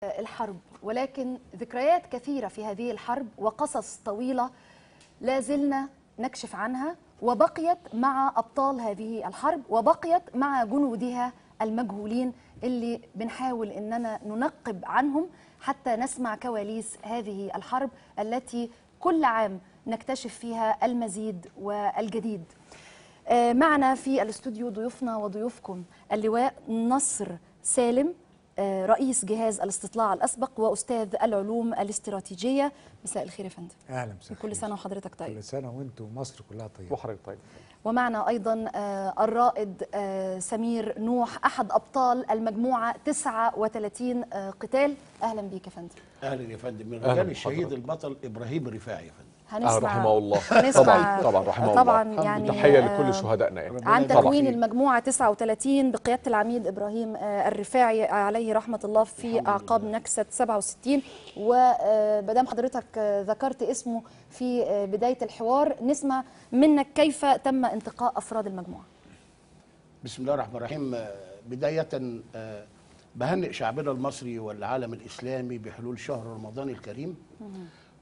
الحرب، ولكن ذكريات كثيرة في هذه الحرب وقصص طويلة لا زلنا نكشف عنها، وبقيت مع أبطال هذه الحرب وبقيت مع جنودها المجهولين اللي بنحاول إننا ننقب عنهم حتى نسمع كواليس هذه الحرب التي كل عام نكتشف فيها المزيد والجديد. معنا في الاستوديو ضيوفنا وضيوفكم اللواء نصر سالم، رئيس جهاز الاستطلاع الأسبق وأستاذ العلوم الاستراتيجية. مساء الخير يا فندم. أهلا وسهلا. كل سنة وحضرتك طيب. كل سنة وأنتم ومصر كلها طيبة. وحضرتك طيب. ومعنا أيضا الرائد سمير نوح، أحد أبطال المجموعة 39 قتال. أهلا بيك يا فندم. أهلا يا فندم. من رجال الشهيد البطل إبراهيم الرفاعي يا فندم. رحمه الله. هنسمع طبعا رحمه طبعا الله. يعني تحية لكل شهدائنا يعني. عن تكوين المجموعة 39 بقيادة العميد إبراهيم الرفاعي عليه رحمة الله في أعقاب نكسة 67. ومادام حضرتك ذكرت اسمه في بداية الحوار، نسمع منك كيف تم انتقاء أفراد المجموعة. بسم الله الرحمن الرحيم. بداية بهنئ شعبنا المصري والعالم الإسلامي بحلول شهر رمضان الكريم.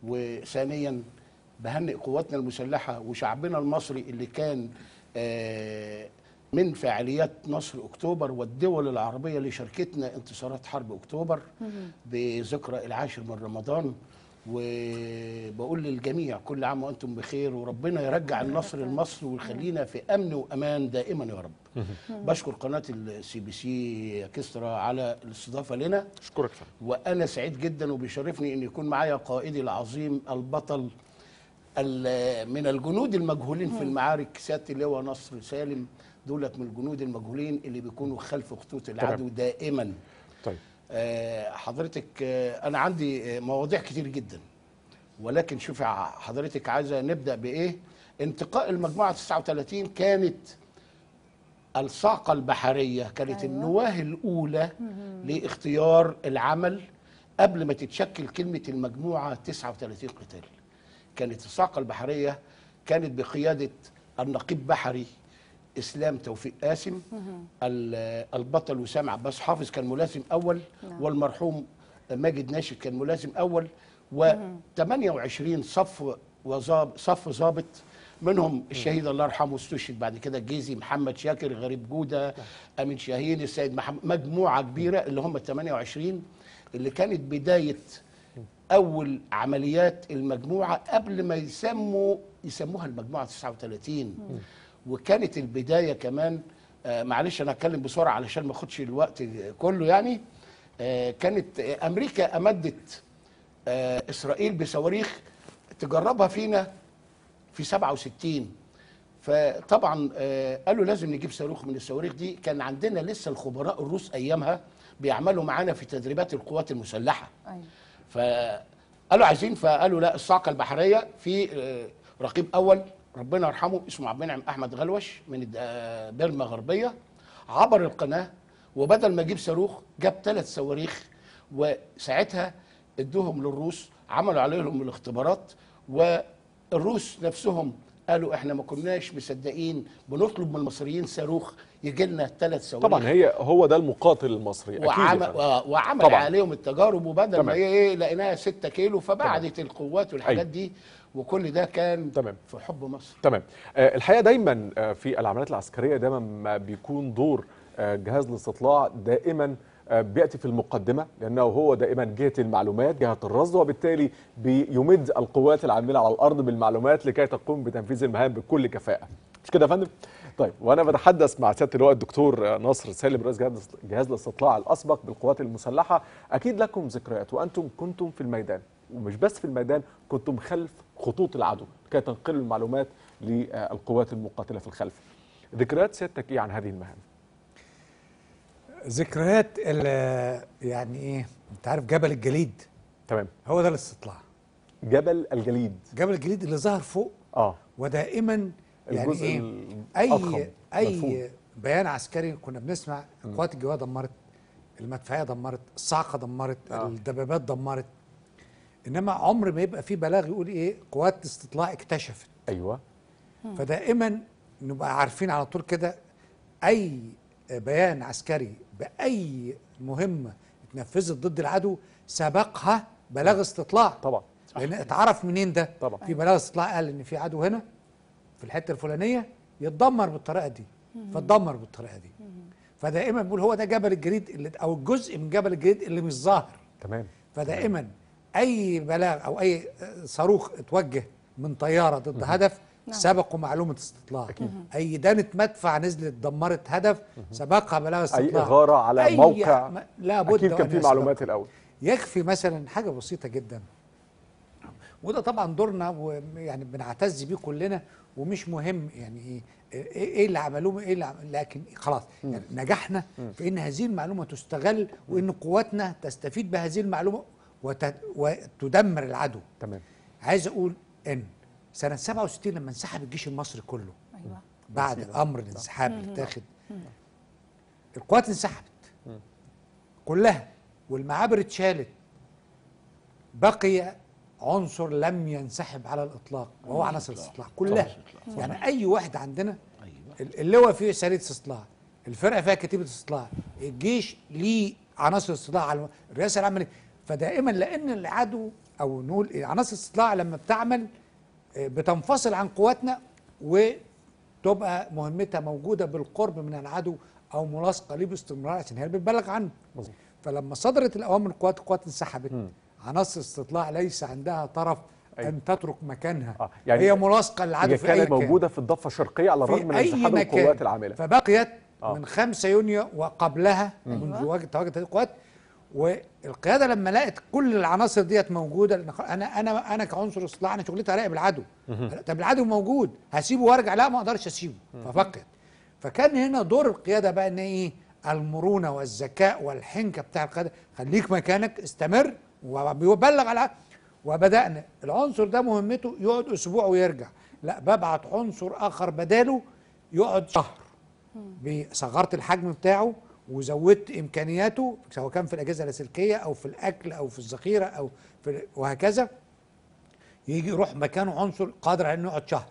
وثانيا بهنئ قواتنا المسلحة وشعبنا المصري اللي كان من فعاليات نصر أكتوبر والدول العربية اللي شاركتنا انتصارات حرب أكتوبر بذكرى العاشر من رمضان. وبقول للجميع كل عام وأنتم بخير، وربنا يرجع النصر لمصر ويخلينا في أمن وأمان دائما يا رب. بشكر قناة الCBC كسرى على الاستضافة لنا. أشكرك. وأنا سعيد جدا وبيشرفني أن يكون معايا قائدي العظيم البطل من الجنود المجهولين في المعارك، سيادة اللواء نصر سالم. دولت من الجنود المجهولين اللي بيكونوا خلف خطوط العدو دائما. طيب حضرتك أنا عندي مواضيع كتير جدا، ولكن شوفي حضرتك عايزة نبدأ بإيه؟ انتقاء المجموعة 39 كانت الصاعقة البحرية، كانت النواة الأولى لاختيار العمل قبل ما تتشكل كلمة المجموعة 39 قتال. كانت الصاعقة البحرية كانت بقيادة النقيب بحري إسلام توفيق قاسم، البطل وسام عباس حافظ كان ملازم أول، والمرحوم ماجد ناشد كان ملازم أول، و28 صف ضابط، منهم الشهيد الله يرحمه استشهد بعد كده الجيزي محمد شاكر، غريب جودة، أمين شاهين، السيد محمد، مجموعة كبيرة اللي هم 28 اللي كانت بداية أول عمليات المجموعة قبل ما يسموها المجموعة 39. وكانت البداية كمان معلش أنا أتكلم بسرعة علشان ما أخدش الوقت كله يعني. كانت أمريكا أمدت إسرائيل بصواريخ تجربها فينا في 67. فطبعا قالوا لازم نجيب صاروخ من الصواريخ دي. كان عندنا لسه الخبراء الروس أيامها بيعملوا معانا في تدريبات القوات المسلحة. فقالوا عايزين، فقالوا لا، الصاعقة البحرية في رقيب أول ربنا يرحمه اسمه عبد المنعم أحمد غلوش من بيرما غربية، عبر القناة وبدل ما يجيب صاروخ جاب 3 صواريخ. وساعتها ادوهم للروس، عملوا عليهم الاختبارات، والروس نفسهم قالوا احنا ما كناش مصدقين، بنطلب من المصريين صاروخ يجي لنا 3 صواريخ. طبعا هو ده المقاتل المصري وعمل عليهم التجارب، وبدل ما هي لقيناها 6 كيلو فبعدت القوات والحاجات دي، وكل ده كان في حب مصر. تمام. الحقيقه دايما في العمليات العسكريه دايما ما بيكون دور جهاز الاستطلاع دائما بيأتي في المقدمة، لأنه هو دائما جهة المعلومات، جهة الرصد، وبالتالي بيمد القوات العاملة على الأرض بالمعلومات لكي تقوم بتنفيذ المهام بكل كفاءة. مش كده يا فندم؟ طيب، وأنا بتحدث مع سيادة اللواء الدكتور نصر سالم رئيس جهاز الاستطلاع الأسبق بالقوات المسلحة. أكيد لكم ذكريات وأنتم كنتم في الميدان، ومش بس في الميدان، كنتم خلف خطوط العدو لكي تنقلوا المعلومات للقوات المقاتلة في الخلف. ذكريات سيادتك إيه عن هذه المهام؟ ذكريات يعني ايه، انت عارف جبل الجليد؟ تمام. هو ده الاستطلاع. جبل الجليد. جبل الجليد اللي ظهر فوق. ودائما يعني ايه، اي بيان عسكري كنا بنسمع قوات الجويه دمرت، المدفعيه دمرت، الصاعقه دمرت، الدبابات دمرت، انما عمر ما يبقى في بلاغ يقول ايه قوات استطلاع اكتشفت. ايوه. فدائما نبقى عارفين على طول كده اي بيان عسكري بأي مهمة اتنفذت ضد العدو سبقها بلاغ استطلاع. طبعا. لان اتعرف منين ده؟ طبعا. في بلاغ استطلاع قال ان في عدو هنا في الحته الفلانيه يتدمر بالطريقه دي، فاتدمر بالطريقه دي. فدائما بقول هو ده جبل الجليد اللي او الجزء من جبل الجليد اللي مش ظاهر. تمام. فدائما اي بلاغ او اي صاروخ اتوجه من طياره ضد هدف سبقوا معلومه استطلاع. اي دانه مدفع نزلت دمرت هدف سبقها بلاغ استطلاع. اي اغاره على موقع لابد اكيد كان في معلومات الاول. يكفي مثلا حاجه بسيطه جدا، وده طبعا دورنا ويعني بنعتز بيه كلنا ومش مهم يعني ايه اللي عملوه ايه اللي لكن خلاص يعني نجحنا في ان هذه المعلومه تستغل وان قواتنا تستفيد بهذه المعلومه وتدمر العدو. تمام. عايز اقول ان سنه 67 لما انسحب الجيش المصري كله بعد امر الانسحاب اللي اتاخد القوات انسحبت كلها والمعابر اتشالت، بقي عنصر لم ينسحب على الاطلاق وهو عناصر الاستطلاع كلها. يعني اي واحد عندنا اللواء فيه سريه استطلاع، الفرقه فيها كتيبه استطلاع، الجيش ليه عناصر استطلاع على الرئاسه العامه. فدائما لان العدو او نقول عناصر الاستطلاع لما بتعمل بتنفصل عن قواتنا وتبقى مهمتها موجوده بالقرب من العدو او ملاصقه ليه باستمرار عشان هي بتبلغ عنه. فلما صدرت الاوامر القوات انسحبت، عناصر الاستطلاع ليس عندها طرف ان تترك مكانها. يعني هي ملاصقه للعدو في اي مكان. كانت موجوده في الضفه الشرقيه على الرغم من انسحاب القوات العامله. فبقيت من 5 يونيو وقبلها منذ تواجد القوات، والقياده لما لقت كل العناصر ديت موجوده انا كعنصر استطلاع انا شغلتي اراقب العدو. طب العدو موجود هسيبه وارجع؟ لا ما اقدرش اسيبه. فبقيت فكان هنا دور القياده بقى ان ايه؟ المرونه والذكاء والحنكه بتاع القياده، خليك مكانك استمر وبيبلغ على. وبدانا العنصر ده مهمته يقعد اسبوع ويرجع، لا ببعت عنصر اخر بداله يقعد شهر. صغرت الحجم بتاعه وزودت امكانياته سواء كان في الاجهزه اللاسلكيه او في الاكل او في الذخيره او في وهكذا. يجي يروح مكانه عنصر قادر على انه يقعد شهر.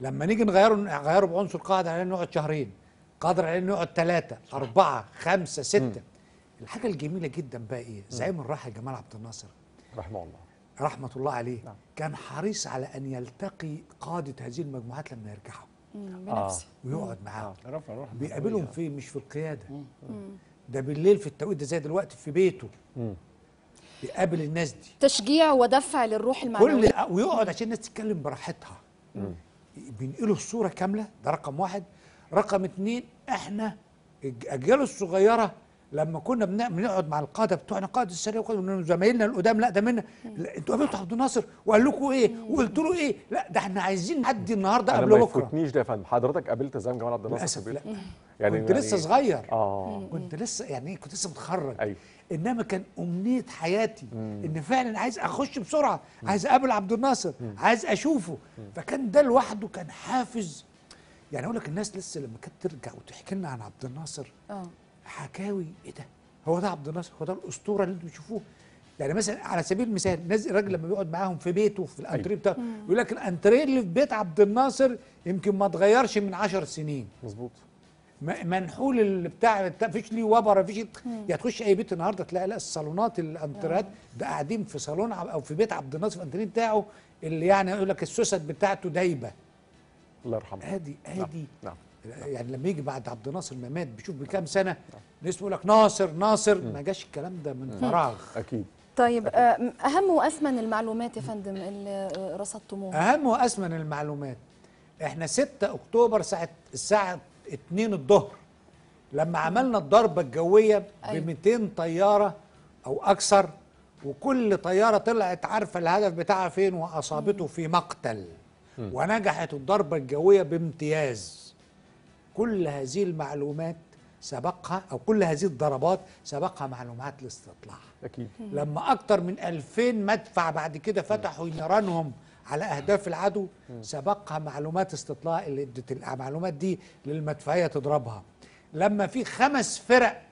لما نيجي نغيره بعنصر قادر على انه يقعد شهرين، قادر على انه يقعد 3 4 5 6. الحاجه الجميله جدا بقى ايه؟ زعيم الراحل جمال عبد الناصر رحمه الله رحمه الله عليه كان حريص على ان يلتقي قاده هذه المجموعات لما يرجعوا بنفسه ويقعد معاهم. بيقابلهم فين؟ مش في القياده، ده بالليل في التوقيت ده زي دلوقتي في بيته بيقابل الناس دي. تشجيع ودفع للروح المعنويه ويقعد عشان الناس تتكلم براحتها. بينقلوا الصوره كامله، ده رقم 1. رقم 2 احنا الاجيال الصغيره لما كنا بنقعد مع القاده بتوعنا قاده السريه وقاده زمايلنا القدام، لا ده منا انتوا قابلتوا عبد الناصر وقال لكم ايه وقلت له ايه؟ لا ده احنا عايزين نعدي النهارده قبل بكره. انا ما يفوتنيش ده يا فندم. حضرتك قابلت زعيم جمال عبد الناصر في لا يعني كنت لسه صغير. كنت لسه متخرج. أيوه. انما كان امنيه حياتي ان فعلا عايز اخش بسرعه، عايز اقابل عبد الناصر، عايز اشوفه. فكان ده لوحده كان حافز. يعني اقول لك الناس لسه لما كانت ترجع وتحكي لنا عن عبد الناصر حكاوي، ايه ده؟ هو ده عبد الناصر؟ هو ده الاسطوره اللي انتم بتشوفوه؟ يعني مثلا على سبيل المثال الراجل لما بيقعد معاهم في بيته في الانتريه بتاعه يقول لك الانتريه اللي في بيت عبد الناصر يمكن ما اتغيرش من 10 سنين. مظبوط. منحول اللي بتاع فيش ليه وبره فيش. يعني تخش اي بيت النهارده تلاقي لا الصالونات الانتريات ده قاعدين في صالون او في بيت عبد الناصر في الانتريه بتاعه اللي يعني يقول لك السوست بتاعته دايبه. الله يرحمه. هادي نعم. يعني لما يجي بعد عبد الناصر ما مات بيشوف بكام سنه الناس بيقول لك ناصر ما جاش الكلام ده من فراغ. اكيد. طيب اهم واثمن المعلومات يا فندم اللي رصدتموها؟ اهم واثمن المعلومات احنا 6 اكتوبر الساعه 2 الظهر لما عملنا الضربه الجويه ب 200 طياره او اكثر، وكل طياره طلعت عارفه الهدف بتاعها فين واصابته في مقتل، ونجحت الضربه الجويه بامتياز. كل هذه المعلومات سبقها او كل هذه الضربات سبقها معلومات الاستطلاع. اكيد. لما اكتر من 2000 مدفع بعد كده فتحوا نيرانهم على اهداف العدو سبقها معلومات استطلاع اللي ادت المعلومات دي للمدفعيه تضربها. لما في 5 فرق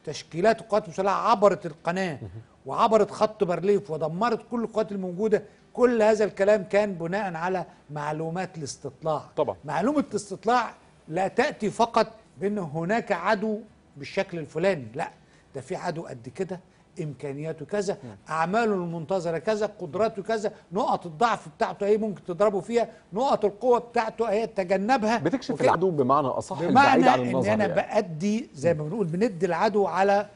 تشكيلات القوات المسلحه عبرت القناه وعبرت خط بارليف ودمرت كل القوات الموجوده، كل هذا الكلام كان بناء على معلومات الاستطلاع. طبعا. معلومه الاستطلاع لا تاتي فقط بان هناك عدو بالشكل الفلاني، لا ده في عدو قد كده امكانياته كذا، اعماله المنتظره كذا، قدراته كذا، نقط الضعف بتاعته ايه ممكن تضربه فيها، نقط القوه بتاعته ايه تجنبها. بتكشف العدو بمعنى اصح، بمعنى بعيد عن ان النظر انا يعني. بأدي زي ما بنقول بندي العدو على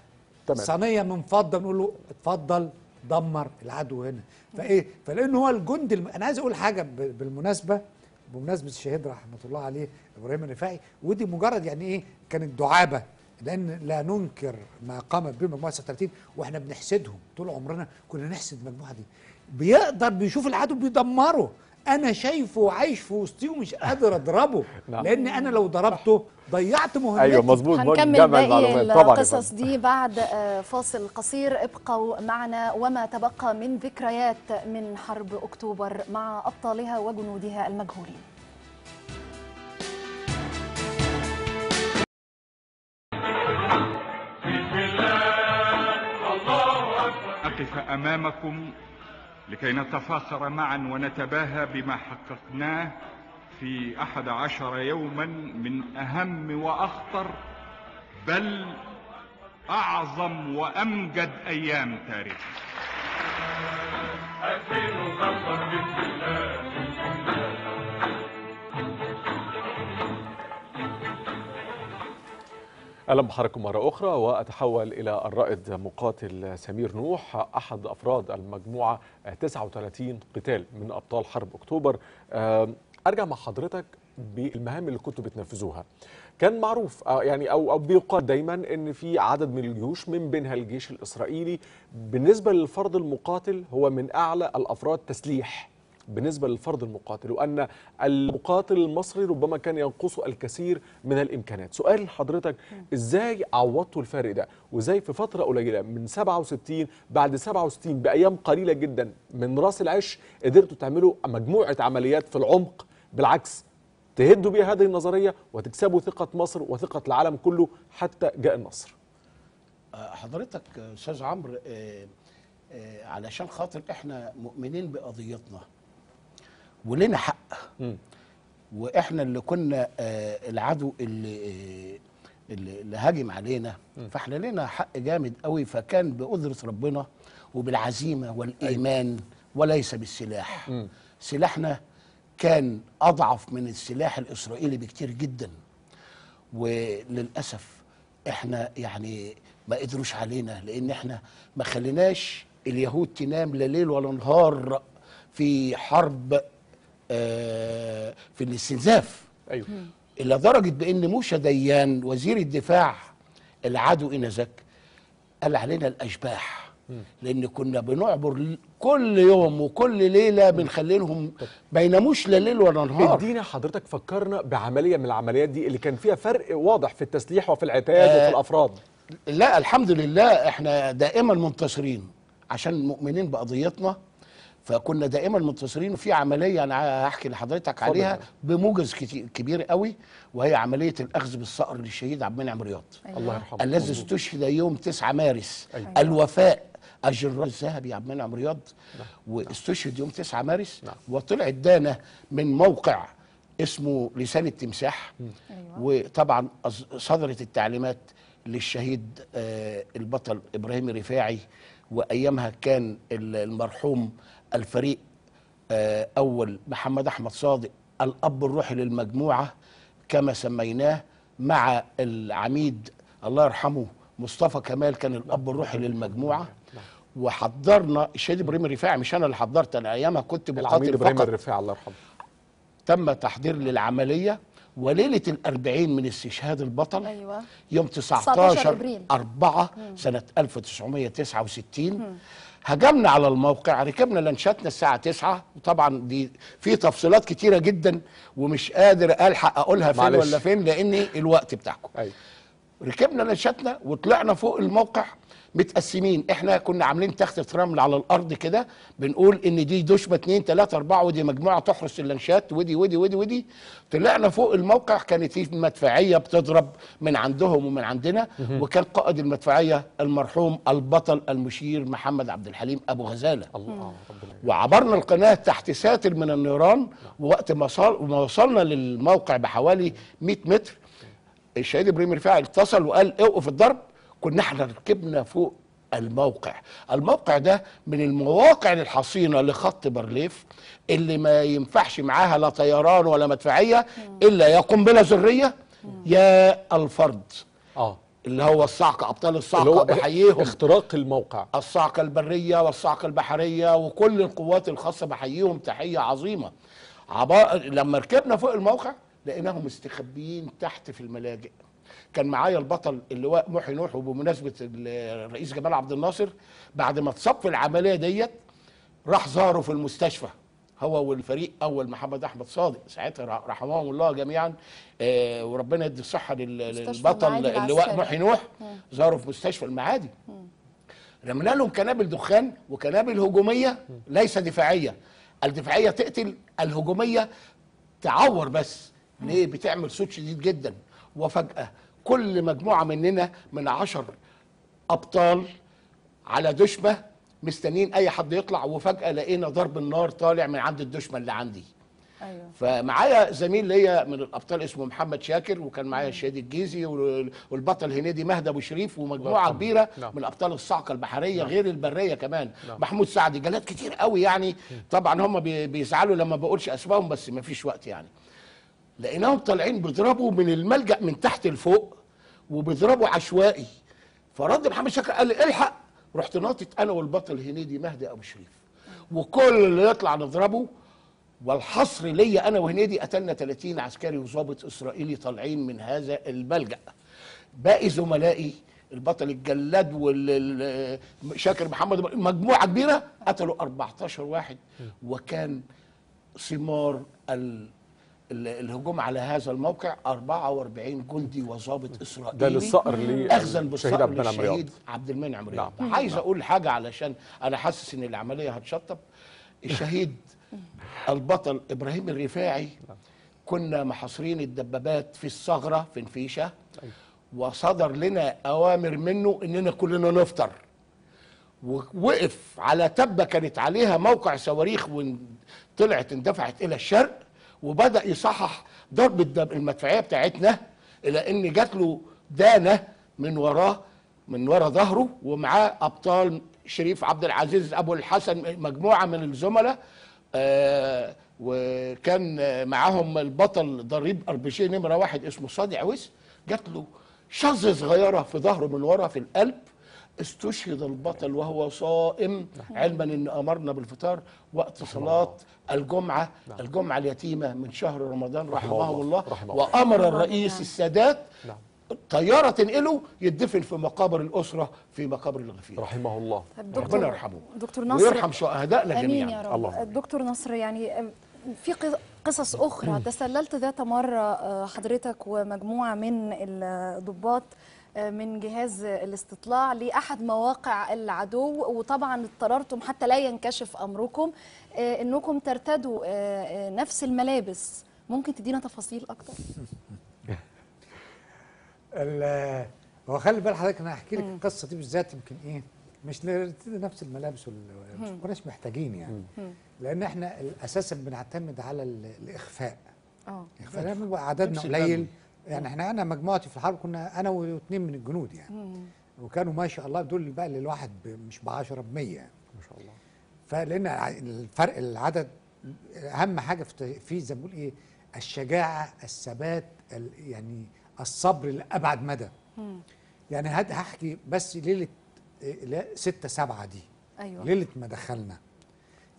صينيه من فضه، نقول له اتفضل دمر العدو هنا. فايه فلان هو الجند انا عايز اقول حاجه بالمناسبه، بمناسبه الشهيد رحمه الله عليه ابراهيم الرفاعي، ودي مجرد يعني ايه كانت دعابه، لان لا ننكر ما قامت به مجموعه 36 واحنا بنحسدهم طول عمرنا، كنا نحسد المجموعه دي. بيقدر بيشوف العدو بيدمره، انا شايفه وعايش في وسطيه ومش قادر اضربه لان انا لو ضربته ضيعت مهمتي. ايوه مظبوط. هنكمل باقي القصص دي بعد فاصل قصير. ابقوا معنا وما تبقى من ذكريات من حرب اكتوبر مع ابطالها وجنودها المجهولين. أقف أمامكم لكي نتفاخر معا ونتباهى بما حققناه في 11 يوما من أهم وأخطر بل أعظم وأمجد أيام تاريخ. أهلا بحضراتكم مرة أخرى، وأتحول إلى الرائد مقاتل سمير نوح أحد أفراد المجموعة 39 قتال من أبطال حرب أكتوبر. أرجع مع حضرتك بالمهام اللي كنتوا بتنفذوها. كان معروف يعني أو بيقال دايما إن في عدد من الجيوش من بينها الجيش الإسرائيلي بالنسبة للفرد المقاتل هو من أعلى الأفراد تسليح بالنسبة للفرد المقاتل، وأن المقاتل المصري ربما كان ينقصه الكثير من الإمكانات. سؤال لحضرتك، إزاي عوضتوا الفارق ده؟ وإزاي في فترة قليلة من 67 بعد 67 بأيام قليلة جدا من رأس العش قدرتوا تعملوا مجموعة عمليات في العمق بالعكس تهدوا بها هذه النظرية وتكسبوا ثقة مصر وثقة العالم كله حتى جاء النصر؟ حضرتك أستاذ عمرو، علشان خاطر احنا مؤمنين بقضيتنا ولنا حق، واحنا اللي كنا العدو اللي هاجم علينا، فاحنا لنا حق جامد قوي. فكان بقدرة ربنا وبالعزيمة والإيمان وليس بالسلاح. سلاحنا كان أضعف من السلاح الإسرائيلي بكتير جدا، وللأسف احنا يعني ما قدروش علينا، لأن احنا ما خليناش اليهود تنام لا ليل ولا نهار في حرب في الاستنزاف. أيوه. إلى درجة بأن موشى ديان وزير الدفاع العدو إنذاك قال علينا الأشباح، لأن كنا بنعبر كل يوم وكل ليلة بنخليهم ما يناموش لا ليل ولا نهار. ادينا حضرتك فكرنا بعملية من العمليات دي اللي كان فيها فرق واضح في التسليح وفي العتاد وفي الأفراد. لا الحمد لله احنا دائما منتصرين عشان مؤمنين بقضيتنا، فكنا دائما منتصرين. وفي عمليه انا هحكي لحضرتك عليها بموجز كبير قوي، وهي عمليه الاخذ بالصقر للشهيد عبد المنعم رياض. أيوة. الله يرحمه. الذي استشهد يوم 9 مارس. أيوة. الوفاء الجرار الذهبي عبد المنعم رياض. واستشهد يوم 9 مارس. وطلع ادانا من موقع اسمه لسان التمساح. أيوة. وطبعا صدرت التعليمات للشهيد البطل ابراهيم الرفاعي، وايامها كان المرحوم الفريق اول محمد احمد صادق الاب الروحي للمجموعه كما سميناه، مع العميد الله يرحمه مصطفى كمال كان الاب الروحي للمجموعه. وحضرنا الشهيد ابراهيم الرفاعي، مش انا اللي حضرت، انا ايامها كنت بقاتل العميد ابراهيم فقط. الرفاعي الله يرحمه. تم تحضير للعمليه، وليله ال40 من استشهاد البطل أيوة. يوم 19 4 سنه 1969 هجمنا على الموقع، ركبنا لانشاتنا الساعه 9. وطبعا دي في تفصيلات كتيره جدا ومش قادر الحق اقولها فين معلش. ولا فين لان الوقت بتاعكم. أيوة. ركبنا لانشاتنا وطلعنا فوق الموقع متقسمين. احنا كنا عاملين تخته رمل على الارض كده، بنقول ان دي دشمه 2 3 4 ودي مجموعه تحرس اللانشات ودي ودي ودي ودي. طلعنا فوق الموقع، كانت في مدفعيه بتضرب من عندهم ومن عندنا، وكان قائد المدفعيه المرحوم البطل المشير محمد عبد الحليم ابو غزاله. الله ربنا. وعبرنا القناه تحت ساتر من النيران، ووقت ما وصلنا للموقع بحوالي 100 متر الشهيد ابراهيم الرفاعي اتصل وقال اوقف الضرب. كنا احنا ركبنا فوق الموقع ده من المواقع الحصينة لخط بارليف اللي ما ينفعش معاها لا طيران ولا مدفعية إلا يا قنبلة ذرية يا الفرد اللي هو الصاعقة، أبطال الصاعقة بحييهم، اختراق الموقع، الصاعقة البرية والصاعقة البحرية وكل القوات الخاصة بحييهم تحية عظيمة. لما ركبنا فوق الموقع لقيناهم مستخبيين تحت في الملاجئ. كان معايا البطل اللواء محي نوح، وبمناسبة الرئيس جمال عبد الناصر بعد ما اتصاب في العملية ديت راح زاره في المستشفى هو والفريق اول محمد احمد صادق ساعتها رحمهم الله جميعا، وربنا يدي الصحه للبطل اللواء محي نوح. زاروا في مستشفى المعادي، رمينا لهم قنابل دخان وقنابل هجوميه ليس دفاعيه. الدفاعيه تقتل، الهجوميه تعور بس. ليه؟ بتعمل صوت شديد جدا. وفجاه كل مجموعه مننا من 10 ابطال على دشمه مستنيين اي حد يطلع، وفجاه لقينا ضرب النار طالع من عند الدشمه اللي عندي. ايوه. فمعايا زميل ليا من الابطال اسمه محمد شاكر، وكان معايا الشهيد الجيزي والبطل هنيدي مهدي ابو شريف، ومجموعه كبيره من ابطال الصاعقه البحريه غير البريه كمان، محمود سعدي، جالات كتير قوي يعني. طبعا هم بيزعلوا لما بقولش اسمائهم بس ما فيش وقت يعني. لقيناهم طالعين بيضربوا من الملجأ من تحت لفوق وبيضربوا عشوائي. فرد محمد شاكر قال لي الحق، رحت ناطط انا والبطل هنيدي مهدي ابو شريف، وكل اللي يطلع نضربه. والحصر ليا انا وهنيدي قتلنا 30 عسكري وضابط اسرائيلي طالعين من هذا الملجأ. باقي زملائي البطل الجلاد والشاكر محمد مجموعه كبيره قتلوا 14 واحد. وكان ثمار الهجوم على هذا الموقع 44 جندي وضابط اسرائيلي. ده للصقر اخذا بالصقر للشهيد عبد المنعم رياض. عايز اقول حاجه علشان انا حاسس ان العمليه هتشطب. الشهيد البطل ابراهيم الرفاعي كنا محاصرين الدبابات في الثغره في نفيشه، وصدر لنا اوامر منه اننا كلنا نفطر. ووقف على تبه كانت عليها موقع صواريخ وطلعت اندفعت الى الشرق، وبدأ يصحح ضرب المدفعيه بتاعتنا الى ان جات له دانه من وراه من ورا ظهره، ومعاه ابطال شريف عبد العزيز ابو الحسن مجموعه من الزملاء، وكان معاهم البطل ضريب اربشيه نمره 1 اسمه صادق عويس. جات له شظه صغيره في ظهره من ورا في القلب. استشهد البطل وهو صائم، علما ان امرنا بالفطار وقت صلاه الجمعه، الجمعه اليتيمه من شهر رمضان رحمه الله. وامر الرئيس السادات طياره تنقله يدفن في مقابر الاسره في مقابر الغفير رحمه الله. ربنا يرحمه دكتور نصر ويرحم شهدائنا جميعا. يا رب. الدكتور نصر، يعني في قصص اخرى تسللت ذات مره حضرتك ومجموعه من الضباط من جهاز الاستطلاع لأحد مواقع العدو، وطبعا اضطررتم حتى لا ينكشف أمركم أنكم ترتدوا نفس الملابس. ممكن تدينا تفاصيل أكتر؟ هو خلي بال حضرتك، أنا هحكي لك القصة دي بالذات. يمكن إيه مش نرتدي نفس الملابس مش كناش محتاجين يعني، لأن إحنا أساسا بنعتمد على الإخفاء. إخفاء لما بيبقى عددنا قليل يعني. انا مجموعتي في الحرب كنا انا واثنين من الجنود يعني، وكانوا ما شاء الله دول بقى للواحد مش ب10 ب100 يعني ما شاء الله. فلان الفرق العدد اهم حاجه في زي ما بقول ايه الشجاعه، الثبات، يعني الصبر لابعد مدى. يعني هحكي بس ليله 6/7 دي. ايوه. ليله ما دخلنا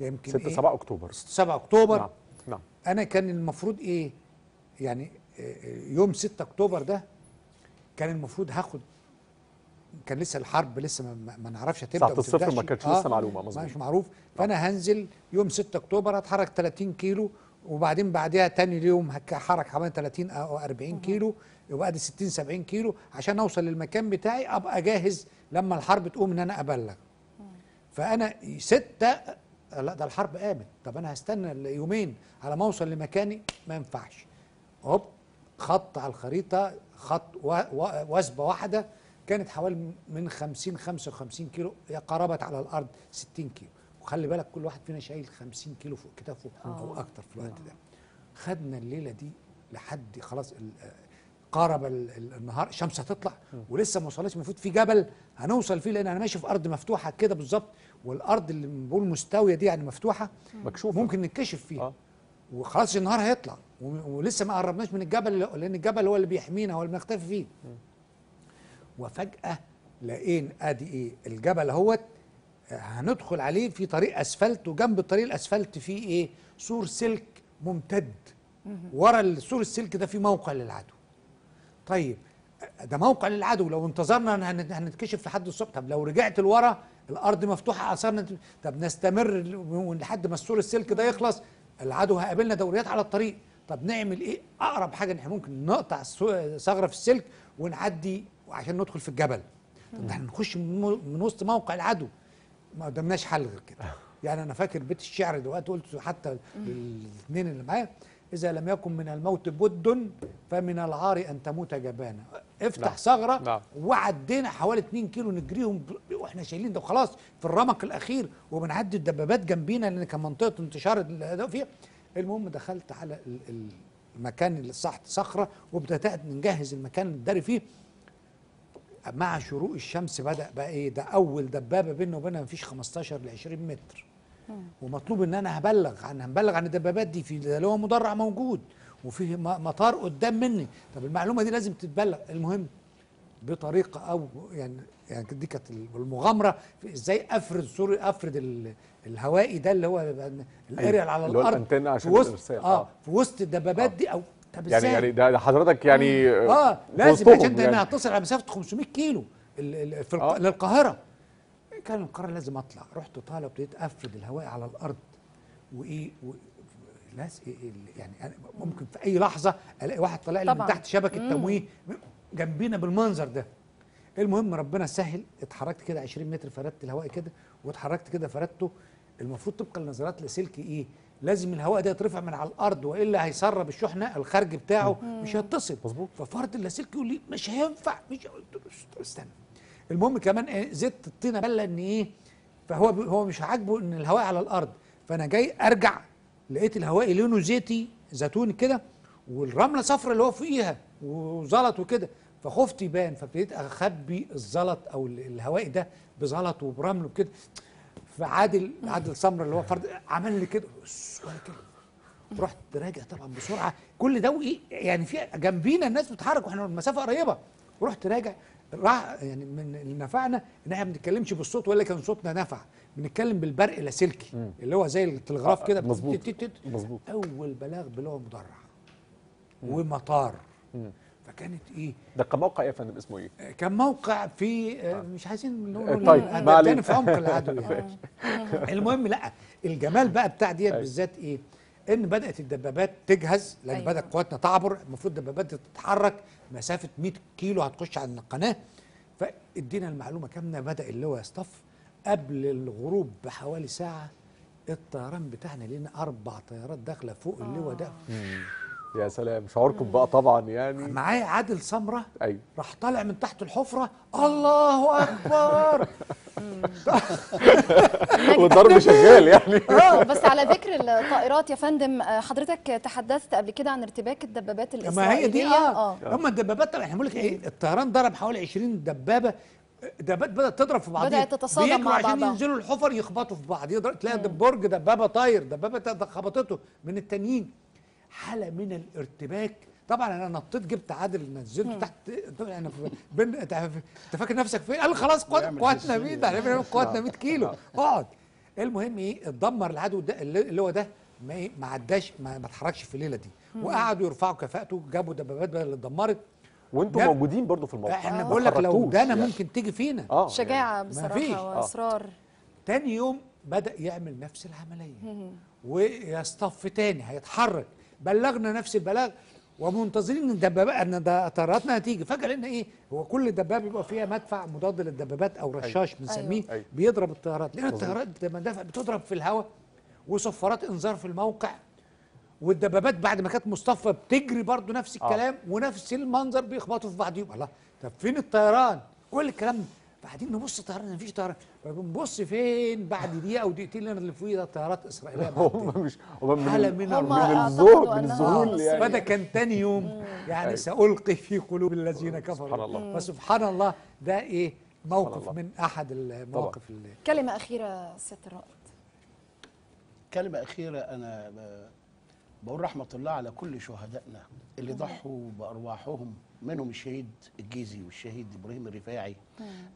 يمكن 6/7 اكتوبر. 6/7 اكتوبر. نعم. انا كان المفروض ايه يعني يوم 6 اكتوبر ده كان المفروض هاخد، كان لسه الحرب لسه ما نعرفش هتبدا ساعة الصفر ما كانتش لسه معلومه مظبوط، مش معروف. فانا هنزل يوم 6 اكتوبر هتحرك 30 كيلو، وبعدين بعدها تاني يوم هتحرك حوالي 30 او 40 كيلو، يبقى دي 60 70 كيلو عشان اوصل للمكان بتاعي ابقى جاهز لما الحرب تقوم ان انا ابلغ. فانا 6 لا ده الحرب قامت، طب انا هستنى يومين على ما اوصل لمكاني؟ ما ينفعش. هوب خط على الخريطه، خط وثبه واحده كانت حوالي من 50 55 كيلو، قربت على الارض 60 كيلو. وخلي بالك كل واحد فينا شايل 50 كيلو فوق كتافه او اكتر في الوقت ده. خدنا الليله دي لحد خلاص قارب النهار، الشمس هتطلع ولسه ما وصلناش. المفروض في جبل هنوصل فيه، لان انا ماشي في ارض مفتوحه كده بالظبط، والارض اللي بنقول مستويه دي يعني مفتوحه مكشوفه، ممكن نتكشف فيها. وخلاص النهار هيطلع ولسه ما قربناش من الجبل، لان الجبل هو اللي بيحمينا، هو اللي بنختفي فيه. وفجاه لقينا ادي ايه الجبل اهوت، هندخل عليه في طريق اسفلت، وجنب الطريق الاسفلت فيه ايه؟ سور سلك ممتد. ورا السور السلك ده في موقع للعدو. طيب ده موقع للعدو، لو انتظرنا هنتكشف لحد الصبح. طب لو رجعت لورا الارض مفتوحه اثرنا، طب نستمر لحد ما السور السلك ده يخلص، العدو هيقابلنا دوريات على الطريق. طب نعمل ايه؟ اقرب حاجه ان احنا ممكن نقطع ثغره في السلك ونعدي عشان ندخل في الجبل. طب ده هنخش من وسط موقع العدو، ما قدامناش حل غير كده. يعني انا فاكر بيت الشعر دلوقتي قلت حتى للاثنين اللي معايا: اذا لم يكن من الموت بد فمن العار ان تموت جبانا. افتح ثغره. وعدينا حوالي 2 كيلو نجريهم واحنا شايلين ده، وخلاص في الرمق الاخير وبنعدي الدبابات جنبينا لان كان منطقه انتشار الاداء فيها. المهم دخلت على المكان اللي تحت صخره وبدات نجهز المكان اللي نداري فيه. مع شروق الشمس بدا بقى ايه ده، اول دبابه بيننا وبينها مفيش 15 ل 20 متر. ومطلوب ان انا هنبلغ عن الدبابات دي، في اللي هو مدرع موجود وفيه مطار قدام مني. طب المعلومه دي لازم تتبلغ. المهم بطريقه او يعني دي كانت المغامره في ازاي افرد الهوائي ده اللي هو الاريال على الارض في وسط في وسط الدبابات دي. او طب ازاي يعني ده حضرتك يعني لازم عشان يعني هتصل على مسافه 500 كيلو للقاهره. كان القرار لازم اطلع. رحت طالع وابتديت افرد الهواء على الارض وايه الناس يعني ممكن في اي لحظه الاقي واحد طالع لي من تحت شبكه تمويه جنبينا بالمنظر ده. المهم ربنا سهل، اتحركت كده 20 متر فردت الهواء كده، واتحركت كده فردته. المفروض طبقا لنظريات لاسلكي ايه؟ لازم الهواء ده يترفع من على الارض والا هيسرب الشحنه الخارج بتاعه مش هيتصل. مظبوط. ففرد اللاسلكي يقول لي مش هينفع، مش قلت له استنى. المهم كمان زدت الطينه بله ان ايه، فهو مش عاجبه ان الهواء على الارض. فانا جاي ارجع لقيت الهواء لونه زيتي زيتوني كده، والرمله صفرا اللي هو فوقيها وزلط وكده، فخفت يبان. فابتديت اخبي الزلط او الهواء ده بزلط وبرمل وكده. فعادل سمره اللي هو فرد عمل لي كده رحت راجع طبعا بسرعه. كل ده وايه يعني في جنبينا الناس بتتحرك واحنا المسافه قريبه. ورحت راجع يعني من اللي نفعنا ان احنا ما بنتكلمش بالصوت ولا كان صوتنا نفع، بنتكلم بالبرق اللاسلكي اللي هو زي التلغراف كده. مظبوط. اول بلاغ بلغه مدرع ومطار. فكانت ايه ده كان موقع ايه يا فندم؟ اسمه ايه؟ كان موقع في مش عايزين نقول طيب تاني في عمق العدو يعني. المهم لا الجمال بقى بتاع ديت بالذات ايه، ان بدات الدبابات تجهز لان بدات قواتنا تعبر. المفروض الدبابات تتحرك مسافه 100 كيلو هتخش على القناه. فادينا المعلومه كامله. بدا اللواء يصطف قبل الغروب بحوالي ساعه. الطيران بتاعنا لنا 4 طيارات داخله فوق اللواء ده. يا سلام، شعوركم بقى طبعا يعني. معايا عادل سمره. ايوه. راح طالع من تحت الحفره، الله اكبر. والضرب شغال يعني. بس على ذكر الطائرات يا فندم، حضرتك تحدثت قبل كده عن ارتباك الدبابات الاسرائيليه. ما هي دي هم الدبابات. احنا بنقول لك ايه، الطيران ضرب حوالي 20 دبابه. دبابات بدات تضرب في بعضها، بدات تتصادم مع بعضها عشان ينزلوا الحفر يخبطوا في بعض. تلاقي برج دبابه طاير، دبابه خبطته من التانيين. حاله من الارتباك. طبعا انا نطيت جبت عادل نزلته تحت. انا انت فاكر نفسك فين؟ قال خلاص قواتنا 100 ده قواتنا 100 كيلو اقعد. المهم ايه، اتدمر العدو ده اللي هو ده ما عداش ما اتحركش في الليله دي. وقعدوا يرفعوا كفاءته، جابوا دبابات بدل اللي اتدمرت. وانتم موجودين برضو في الموقع. احنا بقول لك لو ده يعني ممكن تيجي فينا. شجاعه بصراحه واصرار. تاني يوم بدا يعمل نفس العمليه ويصطف تاني هيتحرك. بلغنا نفس البلاغ ومنتظرين الدبابات ان طياراتنا هتيجي. فجاه لقينا ايه، هو كل دبابه بيبقى فيها مدفع مضاد للدبابات او رشاش بنسميه. بيضرب الطيارات. لان الطيارات المدافع بتضرب في الهواء وصفارات انذار في الموقع. والدبابات بعد ما كانت مصطفى بتجري برضو نفس الكلام ونفس المنظر، بيخبطوا في بعضهم. الله، طب فين الطيران؟ كل الكلام. فقاعدين نبص طيران مفيش طيران، فبنبص فين بعد دقيقه او دقيقتين لنا اللي فوقيه ده طيارات اسرائيليه هم مش هم حاله من من هم الذهول من أعتقدوا الذهول أنها يعني. فده كان تاني يوم يعني سألقي في قلوب الذين كفروا. سبحان الله. فسبحان الله ده ايه موقف الله. من احد المواقف اللي كلمة أخيرة سيادة الرائد. كلمة أخيرة، أنا بقول رحمة الله على كل شهدائنا اللي ضحوا بأرواحهم، منهم الشهيد الجيزي والشهيد إبراهيم الرفاعي،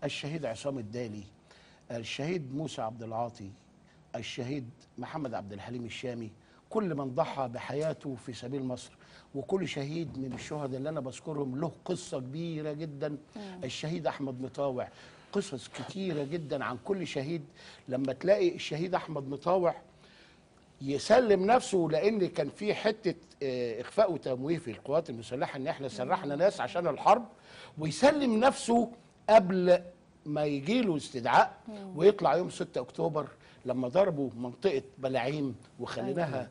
الشهيد عصام الدالي، الشهيد موسى عبد العاطي، الشهيد محمد عبد الحليم الشامي، كل من ضحى بحياته في سبيل مصر. وكل شهيد من الشهداء اللي أنا بذكرهم له قصة كبيرة جدا. الشهيد أحمد مطاوع، قصص كتيرة جدا عن كل شهيد. لما تلاقي الشهيد أحمد مطاوع يسلم نفسه، لان كان في حته اخفاء وتمويه في القوات المسلحه ان احنا سرحنا ناس عشان الحرب، ويسلم نفسه قبل ما يجي له استدعاء ويطلع يوم 6 اكتوبر لما ضربوا منطقه بلاعيم وخليناها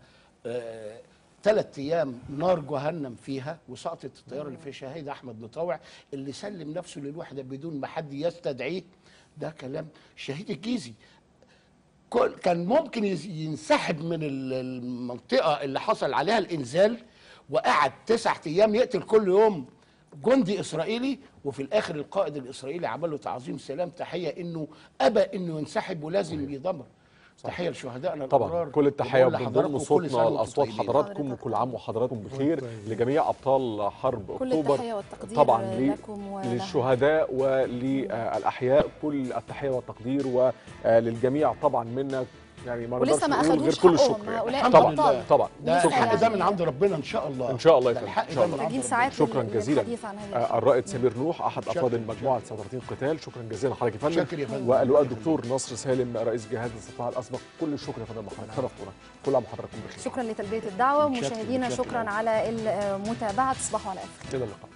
3 ايام نار جهنم فيها، وسقطت الطياره اللي فيها شهيد احمد مطاوع اللي سلم نفسه للوحده بدون ما حد يستدعيه. ده كلام الشهيد الجيزي. كان ممكن ينسحب من المنطقة اللي حصل عليها الإنزال، وقعد 9 أيام يقتل كل يوم جندي إسرائيلي، وفي الآخر القائد الإسرائيلي عمل له تعظيم سلام تحية إنه أبى إنه ينسحب ولازم يدمر. تحية لشهدائنا طبعا كل التحية، وبنضم صوتنا لأصوات حضراتكم، وكل عام وحضراتكم بخير، لجميع أبطال حرب كل أكتوبر التحية والتقدير طبعا لكم للشهداء وللأحياء، كل التحية والتقدير، وللجميع طبعا منا يعني ما ولسه ما نقدرش نقول غير أخدوش كل حقهم الشكر هؤلاء يعني. طبعا الأبطال. طبعا ده لسه الحق يعني ده من عند ربنا ان شاء الله. ان شاء الله يا الحق فندم. ده من عند محتاجين ربنا. ساعات شكرا جزيلا للحديث عن هذه الرائد سمير نوح احد شكراً. افراد المجموعه 39 قتال. شكرا جزيلا لحضرتك يا فندم. شكرا يا فندم. واللواء الدكتور نصر سالم رئيس جهاز الاستطلاع الاسبق، كل الشكر يا فندم لحضرتك، شرفتونا. كل عام وحضراتكم بخير. شكرا لتلبية الدعوة. متشكر، مشاهدينا متشكر. شكرا على المتابعة. تصبحوا على ألف خير. الى اللقاء.